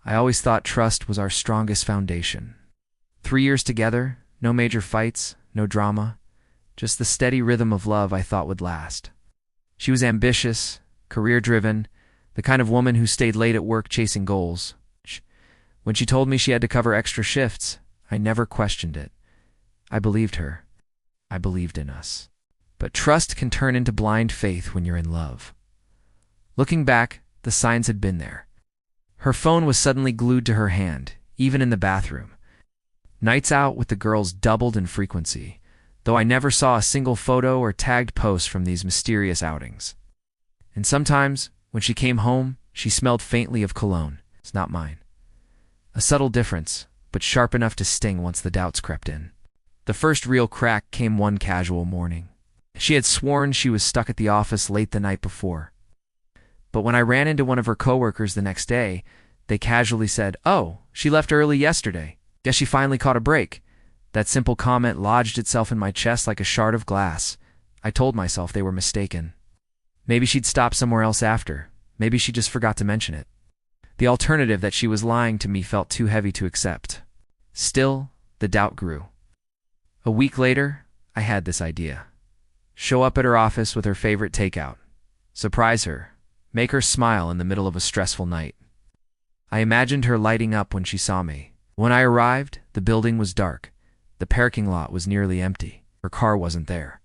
I always thought trust was our strongest foundation. 3 years together, no major fights, no drama, just the steady rhythm of love I thought would last. She was ambitious, career-driven, the kind of woman who stayed late at work chasing goals. When she told me she had to cover extra shifts, I never questioned it. I believed her. I believed in us. But trust can turn into blind faith when you're in love. Looking back, the signs had been there. Her phone was suddenly glued to her hand, even in the bathroom. Nights out with the girls doubled in frequency, though I never saw a single photo or tagged post from these mysterious outings. And sometimes, when she came home, she smelled faintly of cologne. It's not mine. A subtle difference, but sharp enough to sting once the doubts crept in. The first real crack came one casual morning. She had sworn she was stuck at the office late the night before. But when I ran into one of her coworkers the next day, they casually said, "Oh, she left early yesterday. Guess she finally caught a break." That simple comment lodged itself in my chest like a shard of glass. I told myself they were mistaken. Maybe she'd stopped somewhere else after. Maybe she just forgot to mention it. The alternative that she was lying to me felt too heavy to accept. Still, the doubt grew. A week later, I had this idea. Show up at her office with her favorite takeout. Surprise her. Make her smile in the middle of a stressful night. I imagined her lighting up when she saw me. When I arrived, the building was dark. The parking lot was nearly empty. Her car wasn't there.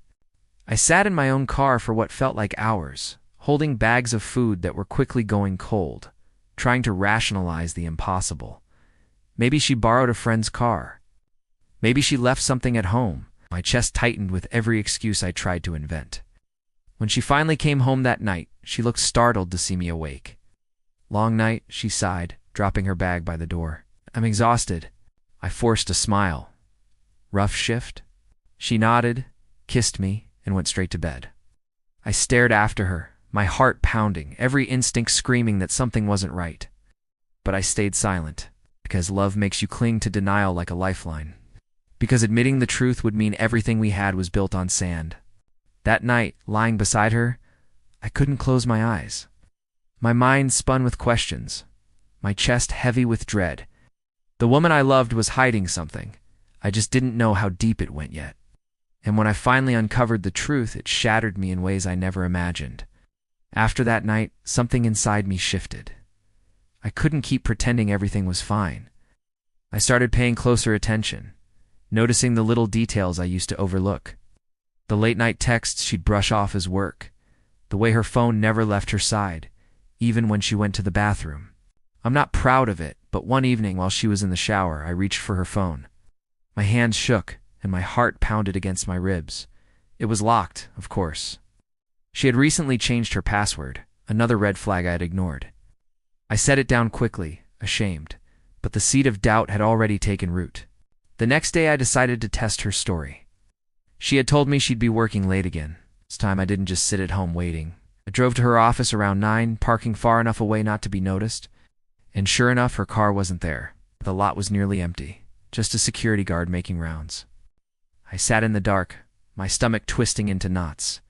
I sat in my own car for what felt like hours, holding bags of food that were quickly going cold, trying to rationalize the impossible. Maybe she borrowed a friend's car. Maybe she left something at home. My chest tightened with every excuse I tried to invent. When she finally came home that night, she looked startled to see me awake. "Long night," she sighed, dropping her bag by the door. "I'm exhausted." I forced a smile. "Rough shift?" She nodded, kissed me, and went straight to bed. I stared after her, my heart pounding, every instinct screaming that something wasn't right. But I stayed silent, because love makes you cling to denial like a lifeline. Because admitting the truth would mean everything we had was built on sand. That night, lying beside her, I couldn't close my eyes. My mind spun with questions, my chest heavy with dread. The woman I loved was hiding something. I just didn't know how deep it went yet. And when I finally uncovered the truth, it shattered me in ways I never imagined. After that night, something inside me shifted. I couldn't keep pretending everything was fine. I started paying closer attention, noticing the little details I used to overlook. The late-night texts she'd brush off as work. The way her phone never left her side, even when she went to the bathroom. I'm not proud of it, but one evening while she was in the shower, I reached for her phone. My hands shook, and my heart pounded against my ribs. It was locked, of course. She had recently changed her password, another red flag I had ignored. I set it down quickly, ashamed, but the seed of doubt had already taken root. The next day I decided to test her story. She had told me she'd be working late again. This time I didn't just sit at home waiting. I drove to her office around 9, parking far enough away not to be noticed. And sure enough, her car wasn't there. The lot was nearly empty, just a security guard making rounds. I sat in the dark, my stomach twisting into knots.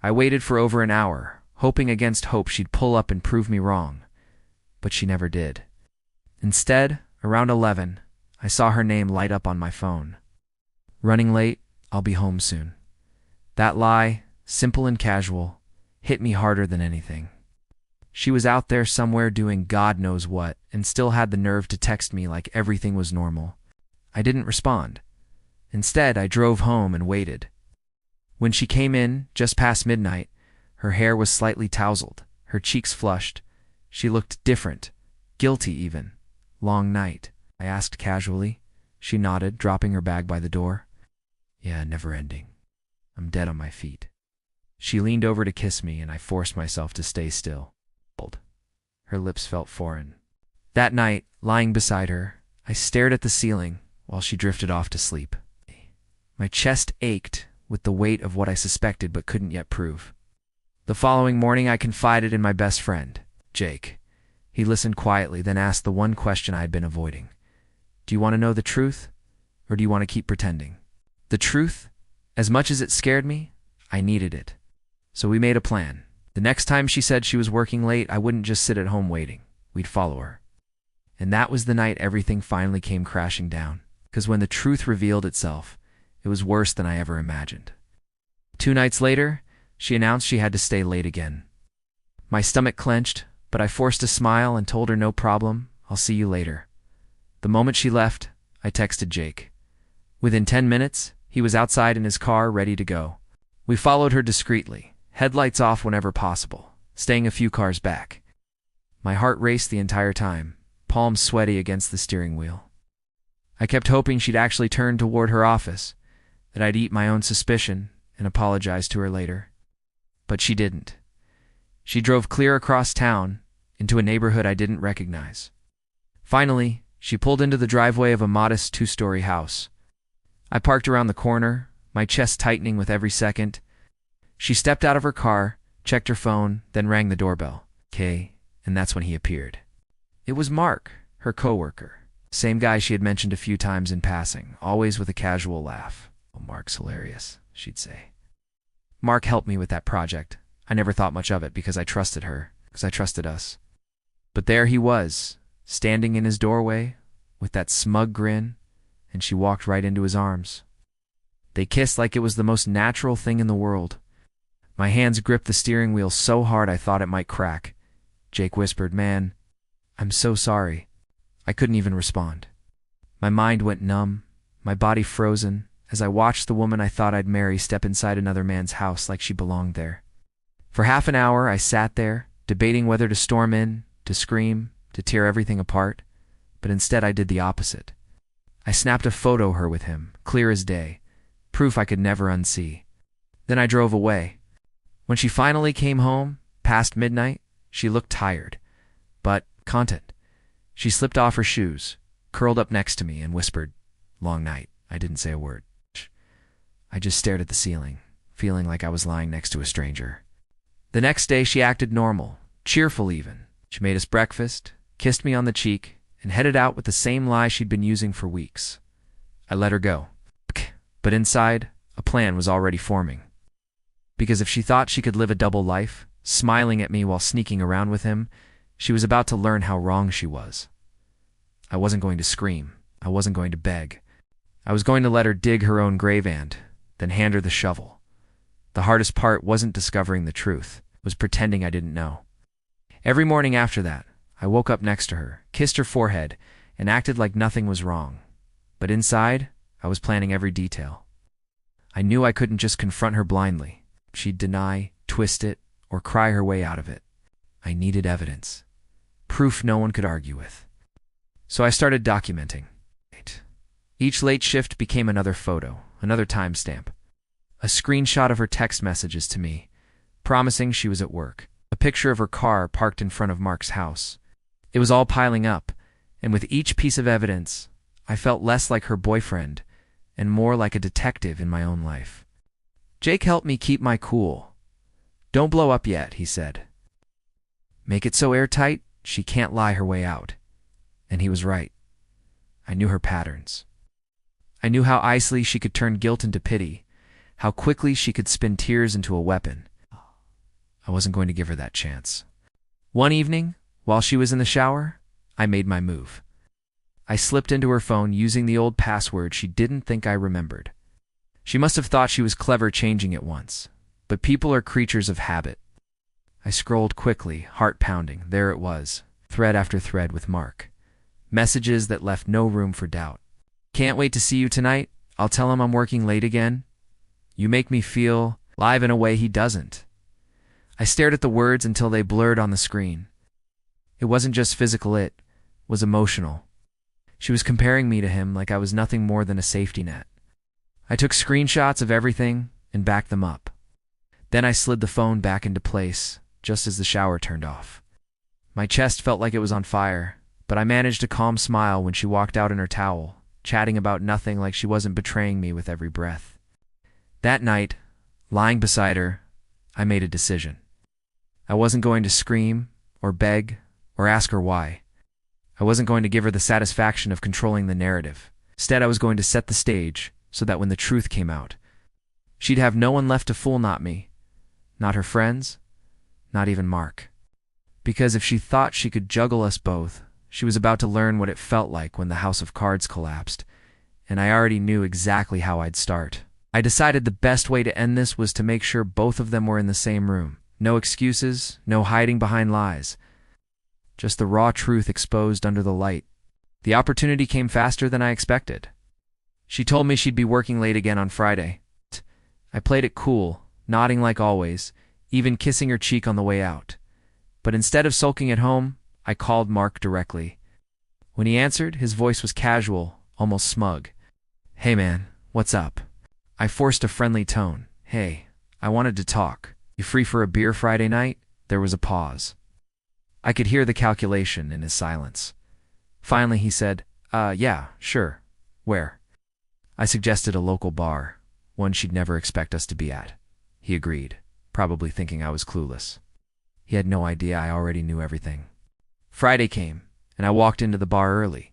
I waited for over an hour, hoping against hope she'd pull up and prove me wrong. But she never did. Instead, around 11, I saw her name light up on my phone. "Running late, I'll be home soon." That lie, simple and casual, hit me harder than anything. She was out there somewhere doing God knows what, and still had the nerve to text me like everything was normal. I didn't respond. Instead, I drove home and waited. When she came in, just past midnight, her hair was slightly tousled, her cheeks flushed. She looked different, guilty even. "Long night?" I asked casually. She nodded, dropping her bag by the door. "Yeah, never ending. I'm dead on my feet." She leaned over to kiss me, and I forced myself to stay still. Her lips felt foreign. That night, lying beside her, I stared at the ceiling while she drifted off to sleep. My chest ached with the weight of what I suspected but couldn't yet prove. The following morning, I confided in my best friend, Jake. He listened quietly, then asked the one question I had been avoiding. "Do you want to know the truth, or do you want to keep pretending?" The truth? As much as it scared me, I needed it. So we made a plan. The next time she said she was working late, I wouldn't just sit at home waiting. We'd follow her. And that was the night everything finally came crashing down. Because when the truth revealed itself, it was worse than I ever imagined. 2 nights later, she announced she had to stay late again. My stomach clenched, but I forced a smile and told her no problem, I'll see you later. The moment she left, I texted Jake. Within 10 minutes, he was outside in his car ready to go. We followed her discreetly, headlights off whenever possible, staying a few cars back. My heart raced the entire time, palms sweaty against the steering wheel. I kept hoping she'd actually turn toward her office, that I'd eat my own suspicion and apologize to her later. But she didn't. She drove clear across town, into a neighborhood I didn't recognize. Finally, she pulled into the driveway of a modest 2-story house. I parked around the corner, my chest tightening with every second. She stepped out of her car, checked her phone, then rang the doorbell. And that's when he appeared. It was Mark, her coworker. Same guy she had mentioned a few times in passing, always with a casual laugh. "Oh, Mark's hilarious," she'd say. Mark helped me with that project. I never thought much of it because I trusted her, because I trusted us. But there he was, standing in his doorway, with that smug grin, and she walked right into his arms. They kissed like it was the most natural thing in the world. My hands gripped the steering wheel so hard I thought it might crack. Jake whispered, "Man, I'm so sorry." I couldn't even respond. My mind went numb, my body frozen, as I watched the woman I thought I'd marry step inside another man's house like she belonged there. For half an hour I sat there, debating whether to storm in, to scream, to tear everything apart, but instead I did the opposite. I snapped a photo of her with him, clear as day, proof I could never unsee. Then I drove away. When she finally came home, past midnight, she looked tired, but content. She slipped off her shoes, curled up next to me, and whispered, "Long night." I didn't say a word. I just stared at the ceiling, feeling like I was lying next to a stranger. The next day she acted normal, cheerful even. She made us breakfast, kissed me on the cheek, and headed out with the same lie she'd been using for weeks. I let her go. But inside, a plan was already forming. Because if she thought she could live a double life, smiling at me while sneaking around with him, she was about to learn how wrong she was. I wasn't going to scream. I wasn't going to beg. I was going to let her dig her own grave and then hand her the shovel. The hardest part wasn't discovering the truth. It was pretending I didn't know. Every morning after that, I woke up next to her, kissed her forehead, and acted like nothing was wrong. But inside, I was planning every detail. I knew I couldn't just confront her blindly. She'd deny, twist it, or cry her way out of it. I needed evidence. Proof no one could argue with. So I started documenting. Each late shift became another photo, another timestamp. A screenshot of her text messages to me, promising she was at work. A picture of her car parked in front of Mark's house. It was all piling up, and with each piece of evidence, I felt less like her boyfriend and more like a detective in my own life. Jake helped me keep my cool. "Don't blow up yet," he said. "Make it so airtight, she can't lie her way out." And he was right. I knew her patterns. I knew how easily she could turn guilt into pity, how quickly she could spin tears into a weapon. I wasn't going to give her that chance. One evening, while she was in the shower, I made my move. I slipped into her phone using the old password she didn't think I remembered. She must have thought she was clever changing it once, but people are creatures of habit. I scrolled quickly, heart pounding. There it was, thread after thread with Mark. Messages that left no room for doubt. "Can't wait to see you tonight. I'll tell him I'm working late again. You make me feel live in a way he doesn't." I stared at the words until they blurred on the screen. It wasn't just physical, it was emotional. She was comparing me to him like I was nothing more than a safety net. I took screenshots of everything and backed them up. Then I slid the phone back into place, just as the shower turned off. My chest felt like it was on fire, but I managed a calm smile when she walked out in her towel, chatting about nothing like she wasn't betraying me with every breath. That night, lying beside her, I made a decision. I wasn't going to scream, or beg, or ask her why. I wasn't going to give her the satisfaction of controlling the narrative. Instead, I was going to set the stage so that when the truth came out, she'd have no one left to fool, not me, not her friends, not even Mark. Because if she thought she could juggle us both, She was about to learn what it felt like when the house of cards collapsed, and I already knew exactly how I'd start. I decided the best way to end this was to make sure both of them were in the same room. No excuses, no hiding behind lies. Just the raw truth exposed under the light. The opportunity came faster than I expected. She told me she'd be working late again on Friday. I played it cool, nodding like always, even kissing her cheek on the way out. But instead of sulking at home, I called Mark directly. When he answered, his voice was casual, almost smug. "Hey man, what's up?" I forced a friendly tone. "Hey, I wanted to talk. You free for a beer Friday night?" There was a pause. I could hear the calculation in his silence. Finally he said, Yeah, sure. Where?" I suggested a local bar, one she'd never expect us to be at. He agreed, probably thinking I was clueless. He had no idea I already knew everything. Friday came, and I walked into the bar early.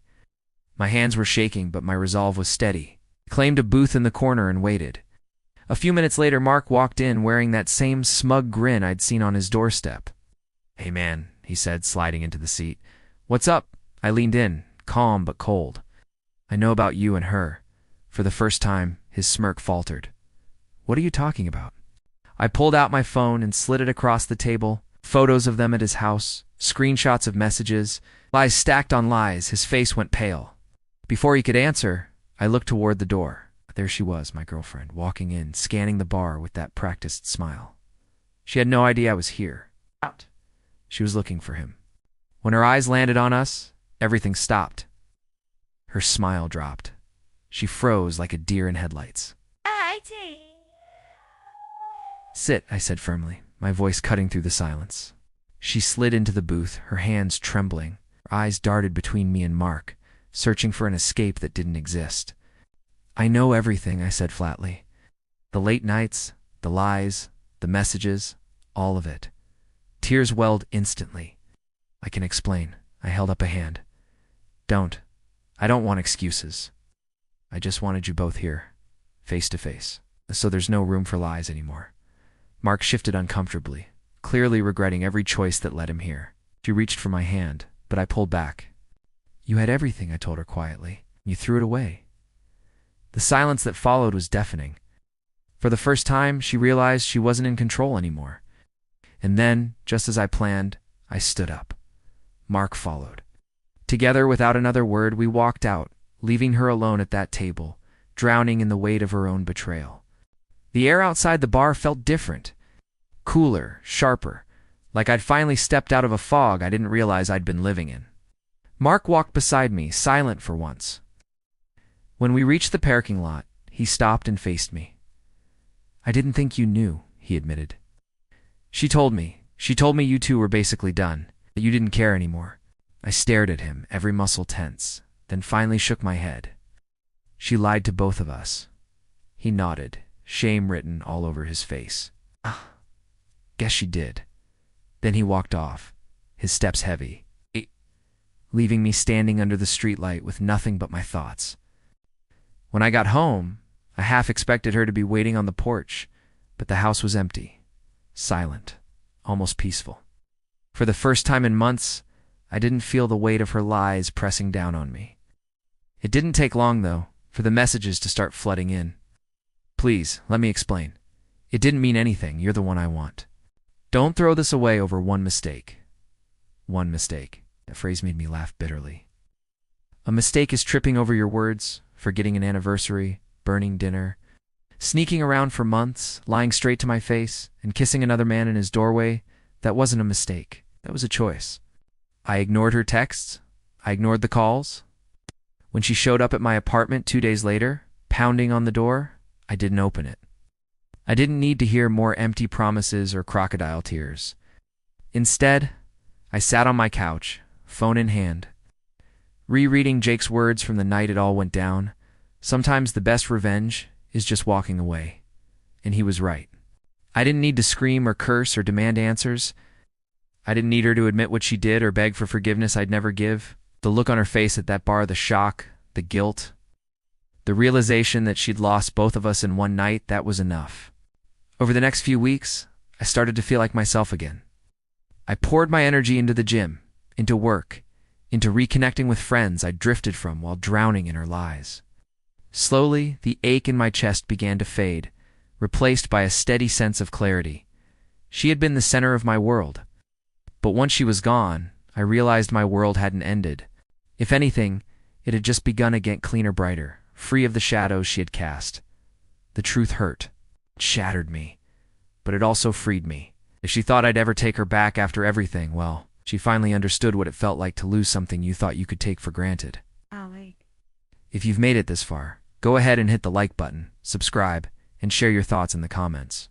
My hands were shaking, but my resolve was steady. I claimed a booth in the corner and waited. A few minutes later, Mark walked in wearing that same smug grin I'd seen on his doorstep. "Hey man," he said, sliding into the seat. "What's up?" I leaned in, calm but cold. "I know about you and her." For the first time, his smirk faltered. "What are you talking about?" I pulled out my phone and slid it across the table. Photos of them at his house, screenshots of messages, lies stacked on lies. His face went pale. Before he could answer, I looked toward the door. There she was, my girlfriend, walking in, scanning the bar with that practiced smile. She had no idea I was here. Out. She was looking for him. When her eyes landed on us, everything stopped. Her smile dropped. She froze like a deer in headlights. "Sit," I said firmly, my voice cutting through the silence. She slid into the booth, her hands trembling. Her eyes darted between me and Mark, searching for an escape that didn't exist. "I know everything," I said flatly. "The late nights, the lies, the messages, all of it." Tears welled instantly. "I can explain." I held up a hand. "Don't. I don't want excuses. I just wanted you both here, face to face, so there's no room for lies anymore." Mark shifted uncomfortably, clearly regretting every choice that led him here. She reached for my hand, but I pulled back. "You had everything," I told her quietly. "You threw it away." The silence that followed was deafening. For the first time, she realized she wasn't in control anymore. And then, just as I planned, I stood up. Mark followed. Together, without another word, we walked out, leaving her alone at that table, drowning in the weight of her own betrayal. The air outside the bar felt different. Cooler, sharper, like I'd finally stepped out of a fog I didn't realize I'd been living in. Mark walked beside me, silent for once. When we reached the parking lot, he stopped and faced me. "I didn't think you knew," he admitted. She told me you two were basically done, that you didn't care anymore." I stared at him, every muscle tense, then finally shook my head. "She lied to both of us." He nodded, shame written all over his face. Guess she did." Then he walked off, his steps heavy, leaving me standing under the streetlight with nothing but my thoughts. When I got home, I half expected her to be waiting on the porch, but the house was empty, silent, almost peaceful. For the first time in months, I didn't feel the weight of her lies pressing down on me. It didn't take long, though, for the messages to start flooding in. "Please, let me explain. It didn't mean anything. You're the one I want. Don't throw this away over one mistake." One mistake. That phrase made me laugh bitterly. A mistake is tripping over your words, forgetting an anniversary, burning dinner, sneaking around for months, lying straight to my face, and kissing another man in his doorway. That wasn't a mistake. That was a choice. I ignored her texts. I ignored the calls. When she showed up at my apartment 2 days later, pounding on the door, I didn't open it. I didn't need to hear more empty promises or crocodile tears. Instead, I sat on my couch, phone in hand, rereading Jake's words from the night it all went down. Sometimes the best revenge is just walking away. And he was right. I didn't need to scream or curse or demand answers. I didn't need her to admit what she did or beg for forgiveness I'd never give. The look on her face at that bar, the shock, the guilt, the realization that she'd lost both of us in one night, that was enough. Over the next few weeks, I started to feel like myself again. I poured my energy into the gym, into work, into reconnecting with friends I'd drifted from while drowning in her lies. Slowly, the ache in my chest began to fade, replaced by a steady sense of clarity. She had been the center of my world. But once she was gone, I realized my world hadn't ended. If anything, it had just begun to get cleaner, brighter, free of the shadows she had cast. The truth hurt. It shattered me. But it also freed me. If she thought I'd ever take her back after everything, well, she finally understood what it felt like to lose something you thought you could take for granted. If you've made it this far, go ahead and hit the like button, subscribe, and share your thoughts in the comments.